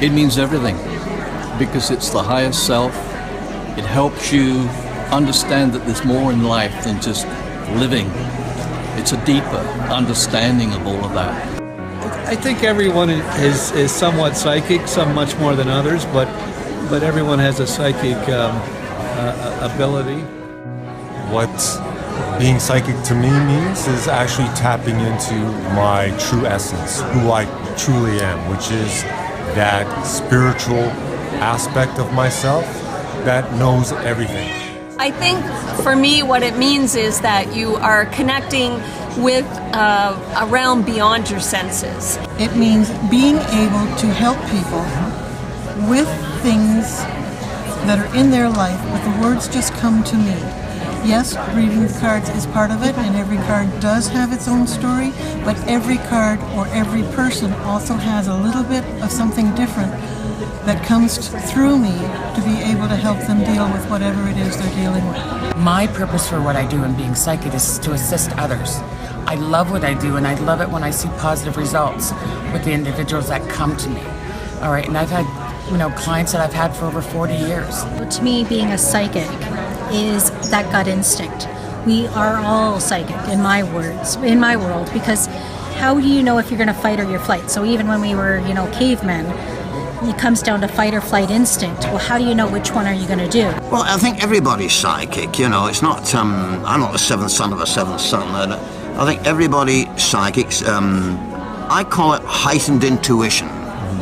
It means everything, because it's the higher self. It helps you understand that there's more in life than just living. It's a deeper understanding of all of that. I think everyone is somewhat psychic, some much more than others, but everyone has a psychic ability. What being psychic to me means is actually tapping into my true essence, who I truly am, which is that spiritual aspect of myself that knows everything. I think for me what it means is that you are connecting with a realm beyond your senses. It means being able to help people with things that are in their life, but the words just come to me. Yes, reading the cards is part of it, and every card does have its own story, but every card or every person also has a little bit of something different that comes through me to be able to help them deal with whatever it is they're dealing with. My purpose for what I do in being psychic is to assist others. I love what I do, and I love it when I see positive results with the individuals that come to me. All right, and I've had, clients that I've had for over 40 years. To me, being a psychic is that gut instinct. We are all psychic, in my world, because how do you know if you're going to fight or you're flight? So even when we were, cavemen, it comes down to fight or flight instinct. Well, how do you know which one are you going to do? Well, I think everybody's psychic, it's not, I'm not the seventh son of a seventh son. I think everybody's psychics, I call it heightened intuition.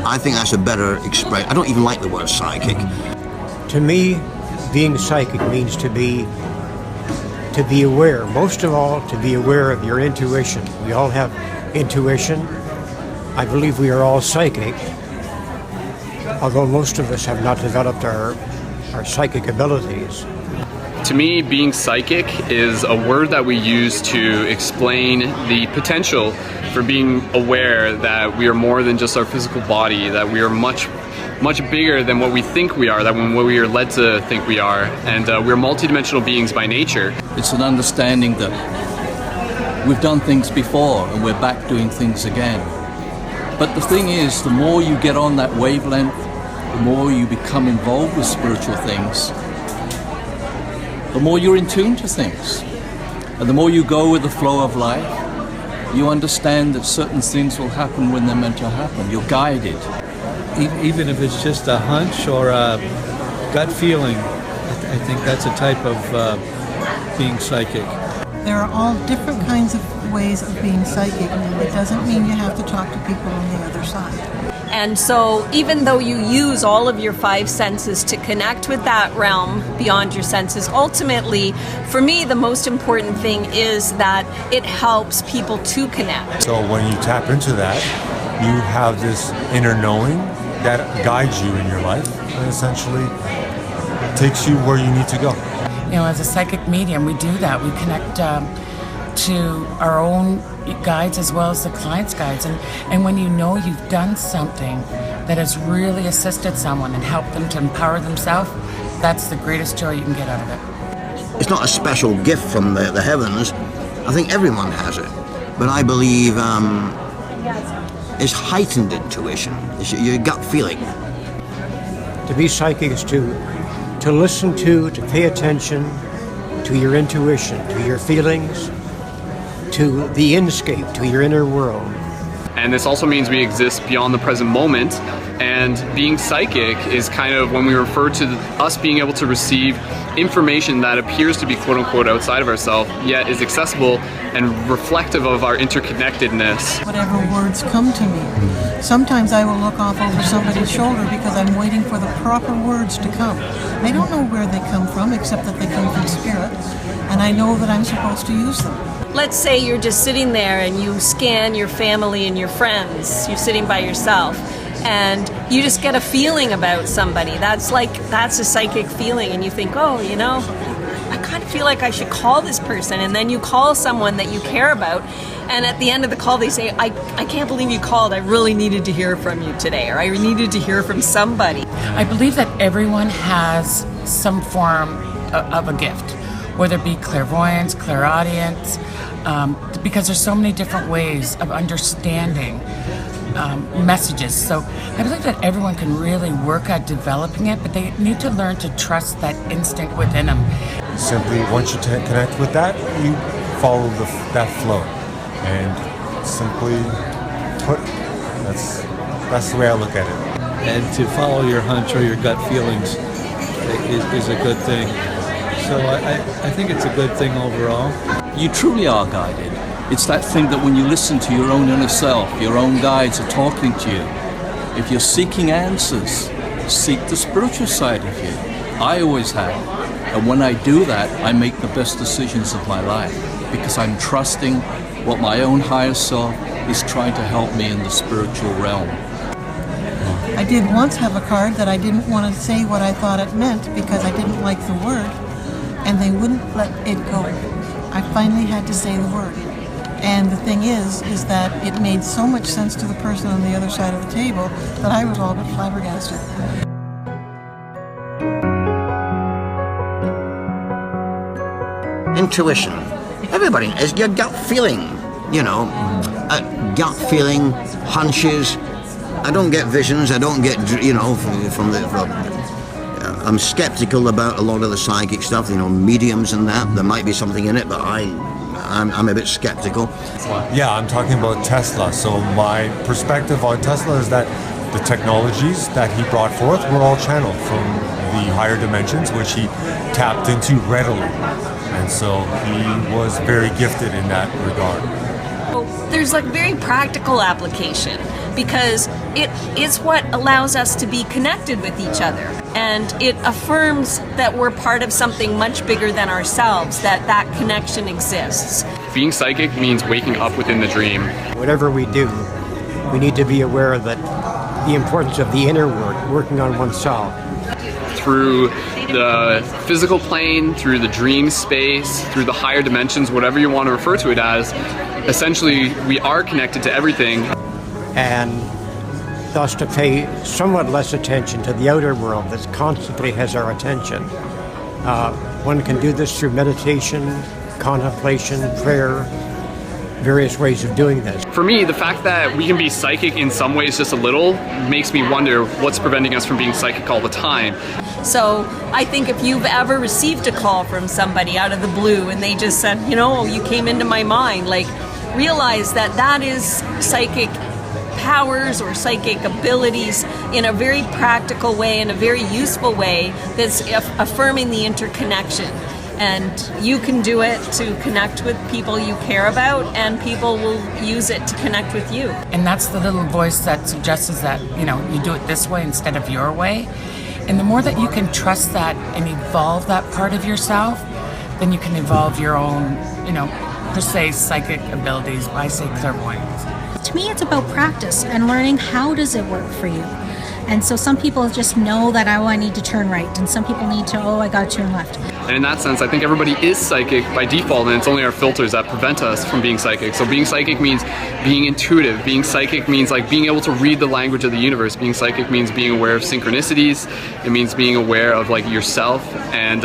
I think that's a better expression. I don't even like the word psychic. To me, being psychic means to be aware. Most of all, to be aware of your intuition. We all have intuition. I believe we are all psychic, although most of us have not developed our psychic abilities. To me, being psychic is a word that we use to explain the potential for being aware that we are more than just our physical body, that we are much bigger than what we think we are, what we are led to think we are, and we're multidimensional beings by nature. It's an understanding that we've done things before and we're back doing things again. But the thing is, the more you get on that wavelength, the more you become involved with spiritual things, the more you're in tune to things. And the more you go with the flow of life, you understand that certain things will happen when they're meant to happen. You're guided. Even if it's just a hunch or a gut feeling, I think that's a type of being psychic. There are all different kinds of ways of being psychic. It doesn't mean you have to talk to people on the other side. And so even though you use all of your five senses to connect with that realm beyond your senses, ultimately, for me, the most important thing is that it helps people to connect. So when you tap into that, you have this inner knowing that guides you in your life and essentially takes you where you need to go. As a psychic medium, we do that. We connect to our own guides as well as the client's guides. And when you know you've done something that has really assisted someone and helped them to empower themselves, that's the greatest joy you can get out of it. It's not a special gift from the heavens. I think everyone has it. But I believe it's heightened intuition. It's your gut feeling. To be psychic is to listen to pay attention to your intuition, to your feelings, to the inscape, to your inner world. And this also means we exist beyond the present moment, and being psychic is kind of when we refer to us being able to receive information that appears to be quote-unquote outside of ourselves, yet is accessible and reflective of our interconnectedness. Whatever words come to me. Sometimes I will look off over somebody's shoulder because I'm waiting for the proper words to come. I don't know where they come from, except that they come from spirit, and I know that I'm supposed to use them. Let's say you're just sitting there and you scan your family and your friends. You're sitting by yourself and you just get a feeling about somebody. That's a psychic feeling, and you think, I kind of feel like I should call this person. And then you call someone that you care about, and at the end of the call they say, I can't believe you called. I really needed to hear from you today, or I needed to hear from somebody. I believe that everyone has some form of a gift, whether it be clairvoyance, clairaudience, because there's so many different ways of understanding messages. So I believe that everyone can really work at developing it, but they need to learn to trust that instinct within them. Simply, once you connect with that, you follow that flow, and simply put. That's the way I look at it. And to follow your hunch or your gut feelings is a good thing. So I think it's a good thing overall. You truly are guided. It's that thing that when you listen to your own inner self, your own guides are talking to you. If you're seeking answers, seek the spiritual side of you. I always have. And when I do that, I make the best decisions of my life because I'm trusting what my own higher self is trying to help me in the spiritual realm. I did once have a card that I didn't want to say what I thought it meant because I didn't like the word, and they wouldn't let it go. I finally had to say the word. And the thing is that it made so much sense to the person on the other side of the table that I was all but flabbergasted. Intuition. Everybody is your gut feeling, you know. Gut feeling, hunches. I don't get visions. I don't get, you know, I'm skeptical about a lot of the psychic stuff, you know, mediums and that. There might be something in it, but I'm a bit skeptical. Yeah, I'm talking about Tesla. So my perspective on Tesla is that the technologies that he brought forth were all channeled from the higher dimensions, which he tapped into readily. And so he was very gifted in that regard. There's like very practical application because it's what allows us to be connected with each other, and it affirms that we're part of something much bigger than ourselves, that connection exists. Being psychic means waking up within the dream. Whatever we do, we need to be aware that the importance of the inner work, working on oneself. Through the physical plane, through the dream space, through the higher dimensions, whatever you want to refer to it as, essentially we are connected to everything. And thus to pay somewhat less attention to the outer world that constantly has our attention. One can do this through meditation, contemplation, prayer, various ways of doing this. For me, the fact that we can be psychic in some ways just a little makes me wonder what's preventing us from being psychic all the time. So I think if you've ever received a call from somebody out of the blue and they just said, you know, you came into my mind, like realize that is psychic powers or psychic abilities in a very practical way, in a very useful way that's affirming the interconnection. And you can do it to connect with people you care about, and people will use it to connect with you. And that's the little voice that suggests that, you know, you do it this way instead of your way. And the more that you can trust that and evolve that part of yourself, then you can evolve your own, you know, per se psychic abilities. I say clairvoyance. To me, it's about practice and learning how does it work for you. And so some people just know that, oh, I need to turn right, and some people need to, oh, I got to turn left. And in that sense, I think everybody is psychic by default, and it's only our filters that prevent us from being psychic. So being psychic means being intuitive. Being psychic means like being able to read the language of the universe. Being psychic means being aware of synchronicities. It means being aware of like yourself. And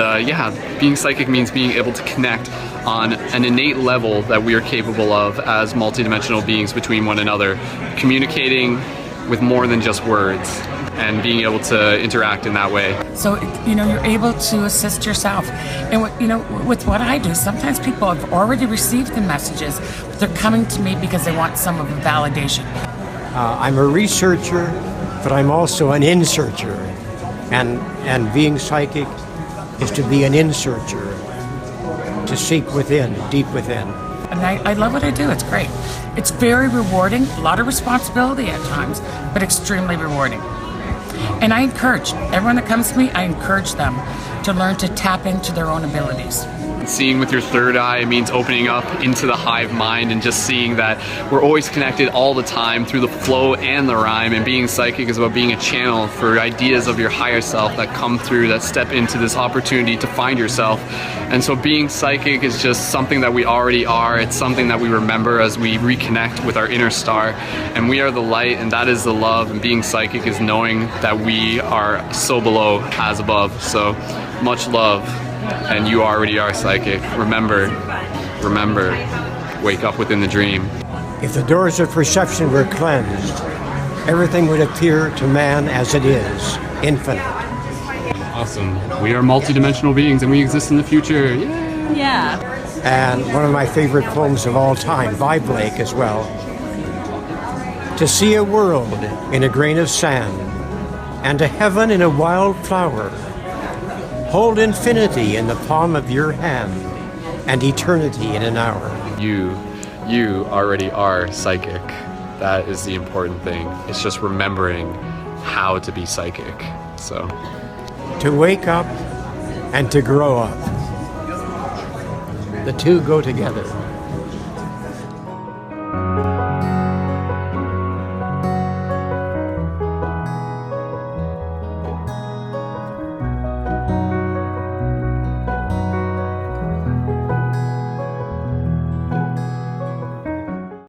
being psychic means being able to connect on an innate level that we are capable of as multidimensional beings between one another, communicating with more than just words and being able to interact in that way. So, you know, you're able to assist yourself. And, with what I do, sometimes people have already received the messages, but they're coming to me because they want some of the validation. I'm a researcher, but I'm also an in-searcher. And being psychic is to be an in-searcher, to seek within, deep within. And I love what I do. It's great. It's very rewarding, a lot of responsibility at times, but extremely rewarding. And I encourage everyone that comes to me, I encourage them to learn to tap into their own abilities. Seeing with your third eye means opening up into the hive mind and just seeing that we're always connected all the time through the flow and the rhyme. And being psychic is about being a channel for ideas of your higher self that come through, that step into this opportunity to find yourself. And so being psychic is just something that we already are. It's something that we remember as we reconnect with our inner star. And we are the light, and that is the love. And being psychic is knowing that we are so below as above. So much love. And you already are psychic. Remember, wake up within the dream. If the doors of perception were cleansed, everything would appear to man as it is, infinite. Awesome. We are multidimensional beings and we exist in the future. Yay! Yeah. And one of my favorite poems of all time, by Blake as well. To see a world in a grain of sand, and a heaven in a wild flower. Hold infinity in the palm of your hand, and eternity in an hour. You already are psychic. That is the important thing. It's just remembering how to be psychic. So, to wake up and to grow up. The two go together.